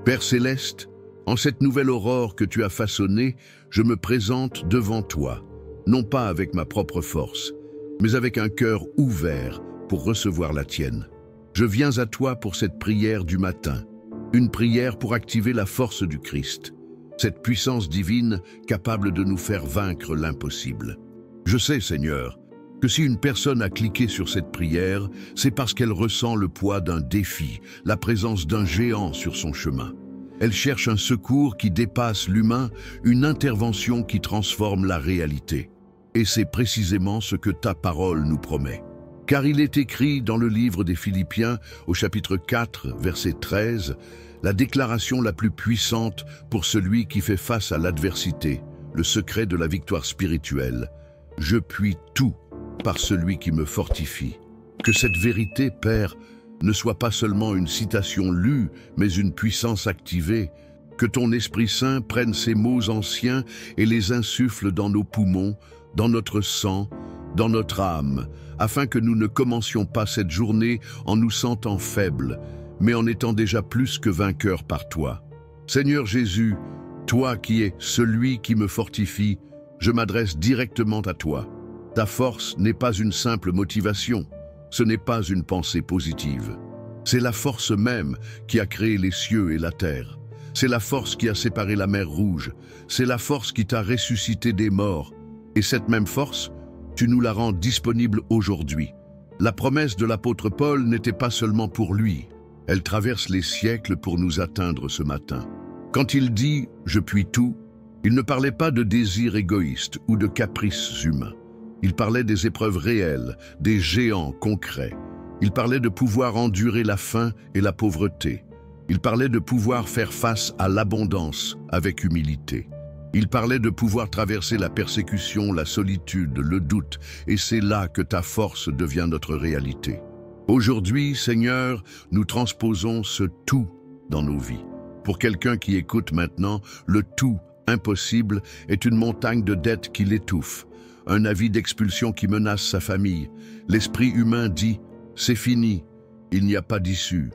Père céleste, en cette nouvelle aurore que tu as façonnée, je me présente devant toi, non pas avec ma propre force, mais avec un cœur ouvert pour recevoir la tienne. Je viens à toi pour cette prière du matin, une prière pour activer la force du Christ, cette puissance divine capable de nous faire vaincre l'impossible. Je sais, Seigneur, que si une personne a cliqué sur cette prière, c'est parce qu'elle ressent le poids d'un défi, la présence d'un géant sur son chemin. Elle cherche un secours qui dépasse l'humain, une intervention qui transforme la réalité. Et c'est précisément ce que ta parole nous promet. Car il est écrit dans le livre des Philippiens, au chapitre 4, verset 13, la déclaration la plus puissante pour celui qui fait face à l'adversité, le secret de la victoire spirituelle. Je puis tout par celui qui me fortifie. Que cette vérité, Père, ne soit pas seulement une citation lue, mais une puissance activée. Que ton Esprit Saint prenne ces mots anciens et les insuffle dans nos poumons, dans notre sang, dans notre âme, afin que nous ne commencions pas cette journée en nous sentant faibles, mais en étant déjà plus que vainqueurs par toi. Seigneur Jésus, toi qui es celui qui me fortifie, je m'adresse directement à toi. Ta force n'est pas une simple motivation, ce n'est pas une pensée positive. C'est la force même qui a créé les cieux et la terre. C'est la force qui a séparé la mer Rouge. C'est la force qui t'a ressuscité des morts. Et cette même force, tu nous la rends disponible aujourd'hui. La promesse de l'apôtre Paul n'était pas seulement pour lui. Elle traverse les siècles pour nous atteindre ce matin. Quand il dit « je puis tout », il ne parlait pas de désirs égoïstes ou de caprices humains. Il parlait des épreuves réelles, des géants concrets. Il parlait de pouvoir endurer la faim et la pauvreté. Il parlait de pouvoir faire face à l'abondance avec humilité. Il parlait de pouvoir traverser la persécution, la solitude, le doute, et c'est là que ta force devient notre réalité. Aujourd'hui, Seigneur, nous transposons ce tout dans nos vies. Pour quelqu'un qui écoute maintenant, le tout impossible est une montagne de dettes qui l'étouffe, un avis d'expulsion qui menace sa famille. L'esprit humain dit « c'est fini, il n'y a pas d'issue ».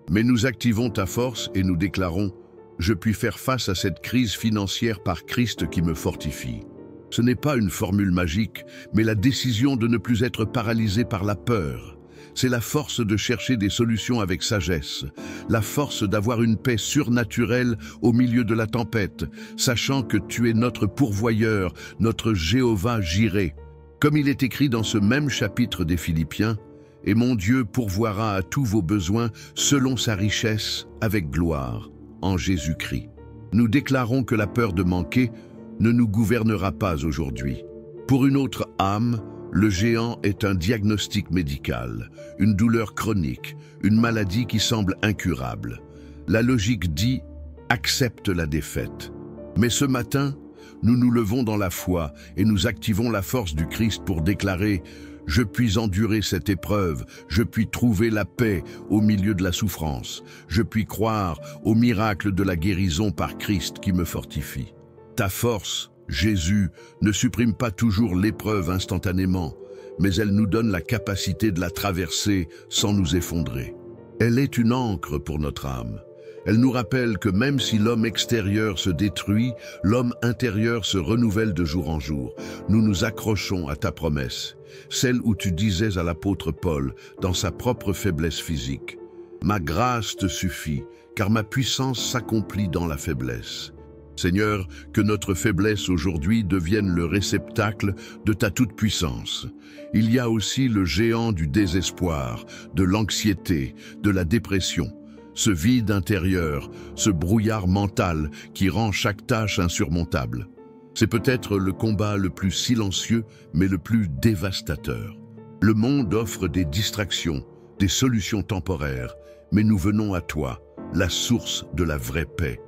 Mais nous activons ta force et nous déclarons « je puis faire face à cette crise financière par Christ qui me fortifie ». Ce n'est pas une formule magique, mais la décision de ne plus être paralysé par la peur. C'est la force de chercher des solutions avec sagesse, la force d'avoir une paix surnaturelle au milieu de la tempête, sachant que tu es notre pourvoyeur, notre Jéhovah Jireh. Comme il est écrit dans ce même chapitre des Philippiens, « Et mon Dieu pourvoira à tous vos besoins selon sa richesse avec gloire, en Jésus-Christ. » Nous déclarons que la peur de manquer ne nous gouvernera pas aujourd'hui. Pour une autre âme, le géant est un diagnostic médical, une douleur chronique, une maladie qui semble incurable. La logique dit « accepte la défaite ». Mais ce matin, nous nous levons dans la foi et nous activons la force du Christ pour déclarer « je puis endurer cette épreuve, je puis trouver la paix au milieu de la souffrance, je puis croire au miracle de la guérison par Christ qui me fortifie ». Ta force, Jésus, ne supprime pas toujours l'épreuve instantanément, mais elle nous donne la capacité de la traverser sans nous effondrer. Elle est une ancre pour notre âme. Elle nous rappelle que même si l'homme extérieur se détruit, l'homme intérieur se renouvelle de jour en jour. Nous nous accrochons à ta promesse, celle où tu disais à l'apôtre Paul, dans sa propre faiblesse physique, « Ma grâce te suffit, car ma puissance s'accomplit dans la faiblesse. » Seigneur, que notre faiblesse aujourd'hui devienne le réceptacle de ta toute-puissance. Il y a aussi le géant du désespoir, de l'anxiété, de la dépression, ce vide intérieur, ce brouillard mental qui rend chaque tâche insurmontable. C'est peut-être le combat le plus silencieux, mais le plus dévastateur. Le monde offre des distractions, des solutions temporaires, mais nous venons à toi, la source de la vraie paix.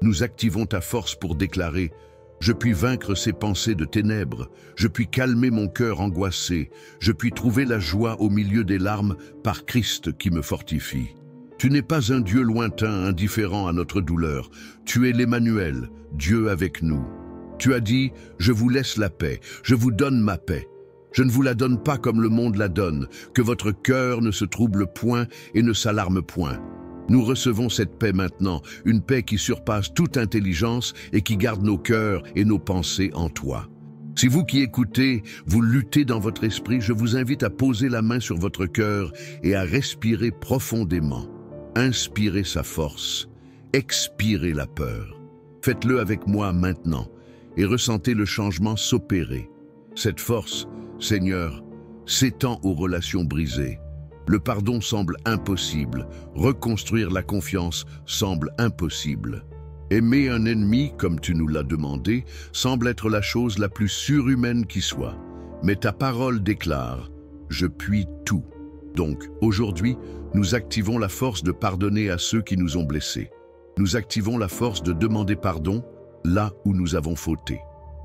Nous activons ta force pour déclarer « Je puis vaincre ces pensées de ténèbres, je puis calmer mon cœur angoissé, je puis trouver la joie au milieu des larmes par Christ qui me fortifie. » Tu n'es pas un Dieu lointain, indifférent à notre douleur. Tu es l'Emmanuel, Dieu avec nous. Tu as dit « Je vous laisse la paix, je vous donne ma paix. Je ne vous la donne pas comme le monde la donne, que votre cœur ne se trouble point et ne s'alarme point. » Nous recevons cette paix maintenant, une paix qui surpasse toute intelligence et qui garde nos cœurs et nos pensées en toi. Si vous qui écoutez, vous luttez dans votre esprit, je vous invite à poser la main sur votre cœur et à respirer profondément. Inspirez sa force, expirez la peur. Faites-le avec moi maintenant et ressentez le changement s'opérer. Cette force, Seigneur, s'étend aux relations brisées. Le pardon semble impossible, reconstruire la confiance semble impossible. Aimer un ennemi, comme tu nous l'as demandé, semble être la chose la plus surhumaine qui soit. Mais ta parole déclare « Je puis tout ». Donc, aujourd'hui, nous activons la force de pardonner à ceux qui nous ont blessés. Nous activons la force de demander pardon là où nous avons fauté.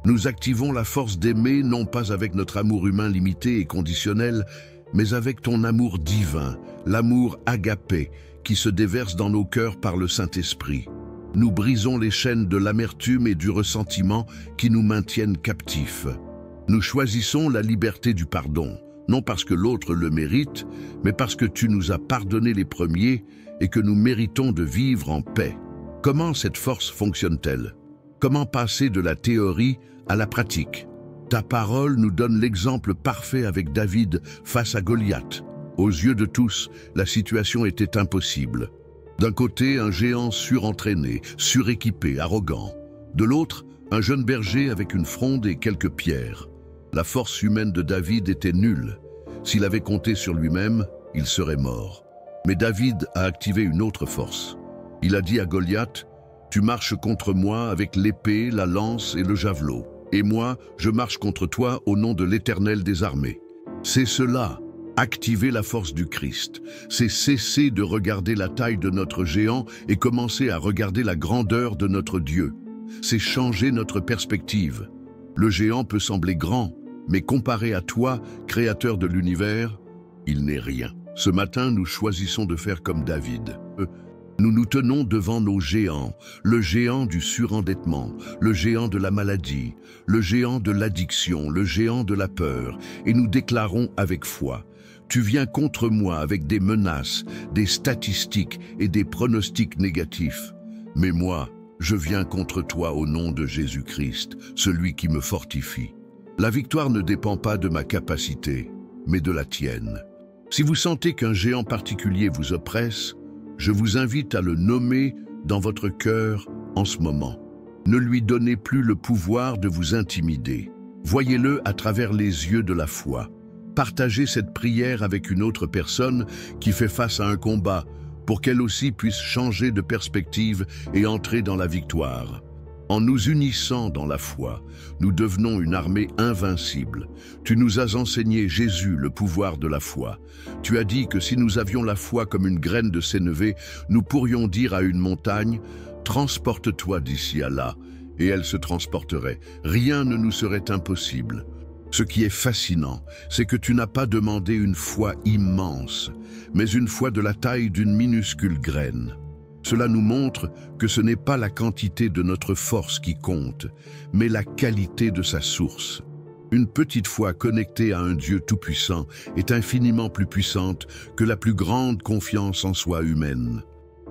Nous activons la force d'aimer non pas avec notre amour humain limité et conditionnel, mais avec ton amour divin, l'amour agapé, qui se déverse dans nos cœurs par le Saint-Esprit. Nous brisons les chaînes de l'amertume et du ressentiment qui nous maintiennent captifs. Nous choisissons la liberté du pardon, non parce que l'autre le mérite, mais parce que tu nous as pardonné les premiers et que nous méritons de vivre en paix. Comment cette force fonctionne-t-elle? Comment passer de la théorie à la pratique? Ta parole nous donne l'exemple parfait avec David face à Goliath. Aux yeux de tous, la situation était impossible. D'un côté, un géant surentraîné, suréquipé, arrogant. De l'autre, un jeune berger avec une fronde et quelques pierres. La force humaine de David était nulle. S'il avait compté sur lui-même, il serait mort. Mais David a activé une autre force. Il a dit à Goliath, « Tu marches contre moi avec l'épée, la lance et le javelot. Et moi, je marche contre toi au nom de l'Éternel des armées. » C'est cela. Activer la force du Christ, c'est cesser de regarder la taille de notre géant et commencer à regarder la grandeur de notre Dieu. C'est changer notre perspective. Le géant peut sembler grand, mais comparé à toi, créateur de l'univers, il n'est rien. Ce matin, nous choisissons de faire comme David. Nous nous tenons devant nos géants, le géant du surendettement, le géant de la maladie, le géant de l'addiction, le géant de la peur, et nous déclarons avec foi, « Tu viens contre moi avec des menaces, des statistiques et des pronostics négatifs. Mais moi, je viens contre toi au nom de Jésus-Christ, celui qui me fortifie. La victoire ne dépend pas de ma capacité, mais de la tienne. Si vous sentez qu'un géant particulier vous oppresse, je vous invite à le nommer dans votre cœur en ce moment. Ne lui donnez plus le pouvoir de vous intimider. Voyez-le à travers les yeux de la foi. Partagez cette prière avec une autre personne qui fait face à un combat pour qu'elle aussi puisse changer de perspective et entrer dans la victoire. En nous unissant dans la foi, nous devenons une armée invincible. Tu nous as enseigné, Jésus, le pouvoir de la foi. Tu as dit que si nous avions la foi comme une graine de sénévé, nous pourrions dire à une montagne, « Transporte-toi d'ici à là », et elle se transporterait. Rien ne nous serait impossible. Ce qui est fascinant, c'est que tu n'as pas demandé une foi immense, mais une foi de la taille d'une minuscule graine. Cela nous montre que ce n'est pas la quantité de notre force qui compte, mais la qualité de sa source. Une petite foi connectée à un Dieu tout-puissant est infiniment plus puissante que la plus grande confiance en soi humaine.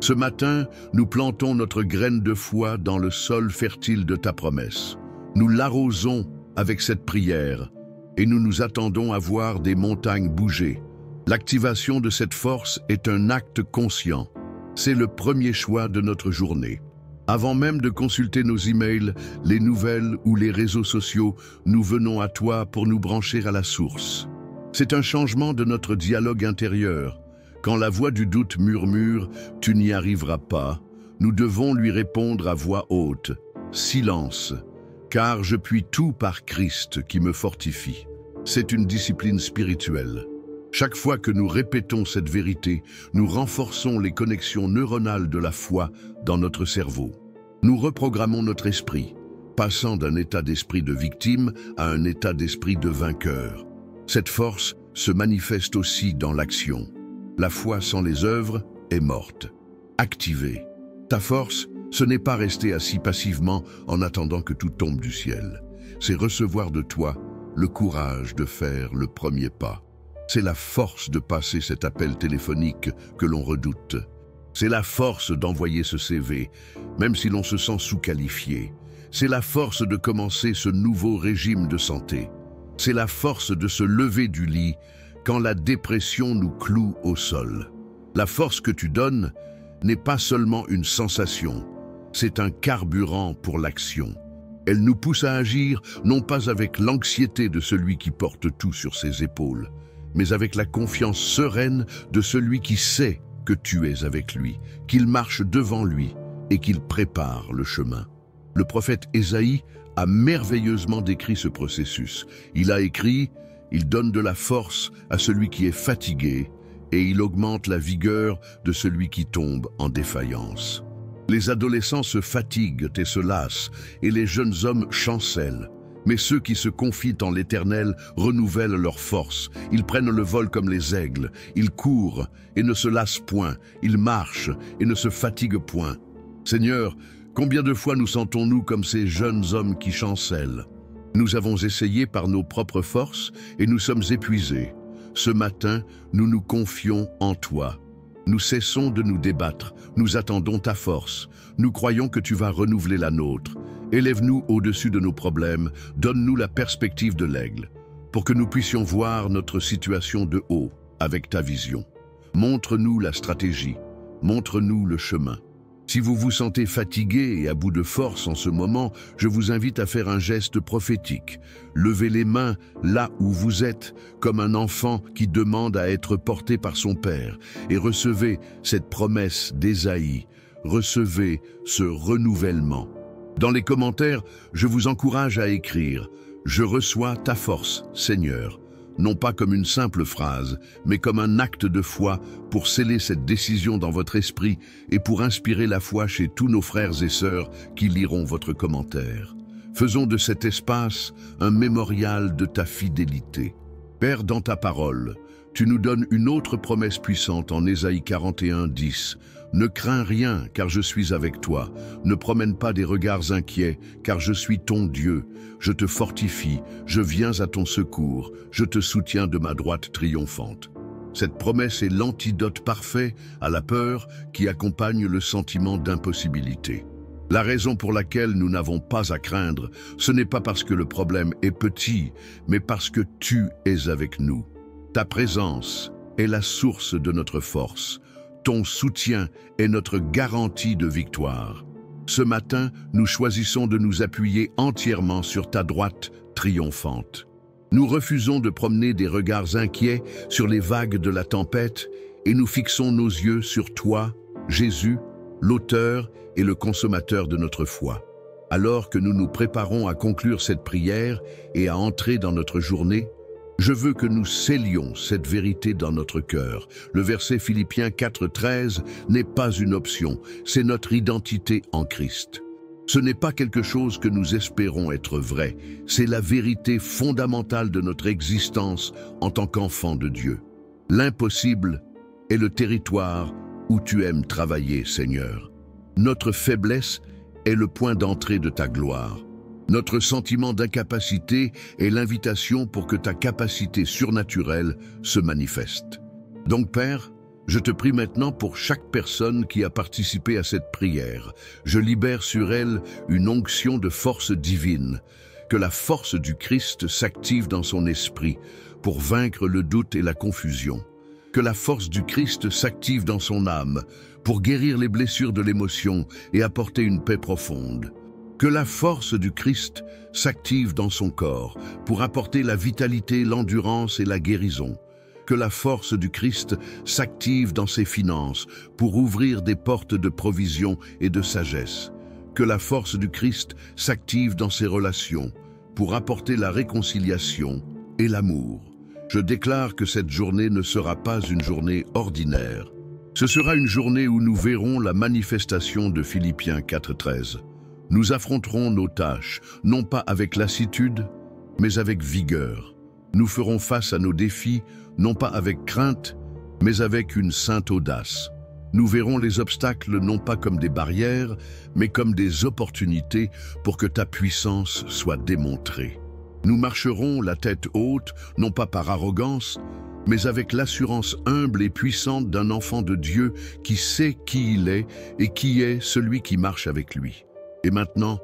Ce matin, nous plantons notre graine de foi dans le sol fertile de ta promesse. Nous l'arrosons avec cette prière et nous nous attendons à voir des montagnes bouger. L'activation de cette force est un acte conscient. C'est le premier choix de notre journée. Avant même de consulter nos emails, les nouvelles ou les réseaux sociaux, nous venons à toi pour nous brancher à la source. C'est un changement de notre dialogue intérieur. Quand la voix du doute murmure « Tu n'y arriveras pas », nous devons lui répondre à voix haute « Silence ». Car je puis tout par Christ qui me fortifie. C'est une discipline spirituelle. Chaque fois que nous répétons cette vérité, nous renforçons les connexions neuronales de la foi dans notre cerveau. Nous reprogrammons notre esprit, passant d'un état d'esprit de victime à un état d'esprit de vainqueur. Cette force se manifeste aussi dans l'action. La foi sans les œuvres est morte. Activée. Ta force, ce n'est pas rester assis passivement en attendant que tout tombe du ciel. C'est recevoir de toi le courage de faire le premier pas. C'est la force de passer cet appel téléphonique que l'on redoute. C'est la force d'envoyer ce CV, même si l'on se sent sous-qualifié. C'est la force de commencer ce nouveau régime de santé. C'est la force de se lever du lit quand la dépression nous cloue au sol. La force que tu donnes n'est pas seulement une sensation, c'est un carburant pour l'action. Elle nous pousse à agir non pas avec l'anxiété de celui qui porte tout sur ses épaules, mais avec la confiance sereine de celui qui sait que tu es avec lui, qu'il marche devant lui et qu'il prépare le chemin. Le prophète Ésaïe a merveilleusement décrit ce processus. Il a écrit « Il donne de la force à celui qui est fatigué et il augmente la vigueur de celui qui tombe en défaillance. » Les adolescents se fatiguent et se lassent, et les jeunes hommes chancellent. Mais ceux qui se confient en l'Éternel renouvellent leur force. Ils prennent le vol comme les aigles. Ils courent et ne se lassent point. Ils marchent et ne se fatiguent point. Seigneur, combien de fois nous sentons-nous comme ces jeunes hommes qui chancellent? Nous avons essayé par nos propres forces et nous sommes épuisés. Ce matin, nous nous confions en toi. Nous cessons de nous débattre, nous attendons ta force. Nous croyons que tu vas renouveler la nôtre. Élève-nous au-dessus de nos problèmes, donne-nous la perspective de l'aigle, pour que nous puissions voir notre situation de haut, avec ta vision. Montre-nous la stratégie, montre-nous le chemin. Si vous vous sentez fatigué et à bout de force en ce moment, je vous invite à faire un geste prophétique. Levez les mains là où vous êtes, comme un enfant qui demande à être porté par son père, et recevez cette promesse d'Ésaïe. Recevez ce renouvellement. Dans les commentaires, je vous encourage à écrire « Je reçois ta force, Seigneur », non pas comme une simple phrase, mais comme un acte de foi pour sceller cette décision dans votre esprit et pour inspirer la foi chez tous nos frères et sœurs qui liront votre commentaire. Faisons de cet espace un mémorial de ta fidélité. Père, dans ta parole, tu nous donnes une autre promesse puissante en Ésaïe 41, 10. Ne crains rien, car je suis avec toi. Ne promène pas des regards inquiets, car je suis ton Dieu. Je te fortifie, je viens à ton secours, je te soutiens de ma droite triomphante. Cette promesse est l'antidote parfait à la peur qui accompagne le sentiment d'impossibilité. La raison pour laquelle nous n'avons pas à craindre, ce n'est pas parce que le problème est petit, mais parce que tu es avec nous. Ta présence est la source de notre force. Ton soutien est notre garantie de victoire. Ce matin, nous choisissons de nous appuyer entièrement sur ta droite triomphante. Nous refusons de promener des regards inquiets sur les vagues de la tempête et nous fixons nos yeux sur toi, Jésus, l'auteur et le consommateur de notre foi. Alors que nous nous préparons à conclure cette prière et à entrer dans notre journée, je veux que nous scellions cette vérité dans notre cœur. Le verset Philippiens 4,13 n'est pas une option, c'est notre identité en Christ. Ce n'est pas quelque chose que nous espérons être vrai, c'est la vérité fondamentale de notre existence en tant qu'enfant de Dieu. L'impossible est le territoire où tu aimes travailler, Seigneur. Notre faiblesse est le point d'entrée de ta gloire. Notre sentiment d'incapacité est l'invitation pour que ta capacité surnaturelle se manifeste. Donc, Père, je te prie maintenant pour chaque personne qui a participé à cette prière. Je libère sur elle une onction de force divine, que la force du Christ s'active dans son esprit pour vaincre le doute et la confusion. Que la force du Christ s'active dans son âme pour guérir les blessures de l'émotion et apporter une paix profonde. Que la force du Christ s'active dans son corps pour apporter la vitalité, l'endurance et la guérison. Que la force du Christ s'active dans ses finances pour ouvrir des portes de provision et de sagesse. Que la force du Christ s'active dans ses relations pour apporter la réconciliation et l'amour. Je déclare que cette journée ne sera pas une journée ordinaire. Ce sera une journée où nous verrons la manifestation de Philippiens 4,13. Nous affronterons nos tâches, non pas avec lassitude, mais avec vigueur. Nous ferons face à nos défis, non pas avec crainte, mais avec une sainte audace. Nous verrons les obstacles non pas comme des barrières, mais comme des opportunités pour que ta puissance soit démontrée. Nous marcherons la tête haute, non pas par arrogance, mais avec l'assurance humble et puissante d'un enfant de Dieu qui sait qui il est et qui est celui qui marche avec lui. Et maintenant,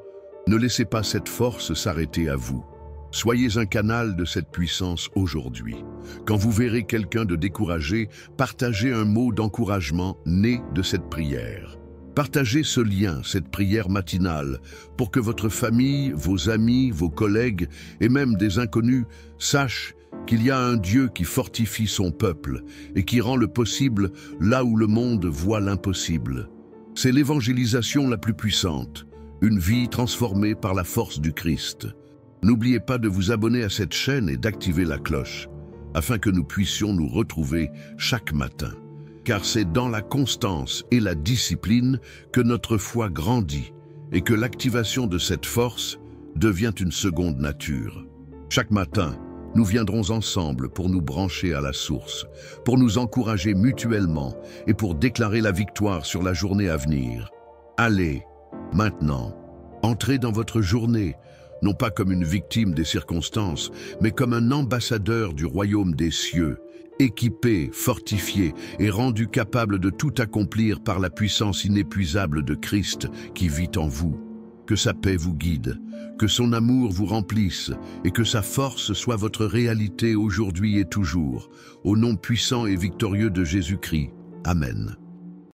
ne laissez pas cette force s'arrêter à vous. Soyez un canal de cette puissance aujourd'hui. Quand vous verrez quelqu'un de découragé, partagez un mot d'encouragement né de cette prière. Partagez ce lien, cette prière matinale, pour que votre famille, vos amis, vos collègues et même des inconnus sachent qu'il y a un Dieu qui fortifie son peuple et qui rend le possible là où le monde voit l'impossible. C'est l'évangélisation la plus puissante, une vie transformée par la force du Christ. N'oubliez pas de vous abonner à cette chaîne et d'activer la cloche, afin que nous puissions nous retrouver chaque matin. Car c'est dans la constance et la discipline que notre foi grandit et que l'activation de cette force devient une seconde nature. Chaque matin, nous viendrons ensemble pour nous brancher à la source, pour nous encourager mutuellement et pour déclarer la victoire sur la journée à venir. Allez, maintenant, entrez dans votre journée, non pas comme une victime des circonstances, mais comme un ambassadeur du royaume des cieux, équipé, fortifié et rendu capable de tout accomplir par la puissance inépuisable de Christ qui vit en vous. Que sa paix vous guide, que son amour vous remplisse et que sa force soit votre réalité aujourd'hui et toujours. Au nom puissant et victorieux de Jésus-Christ. Amen.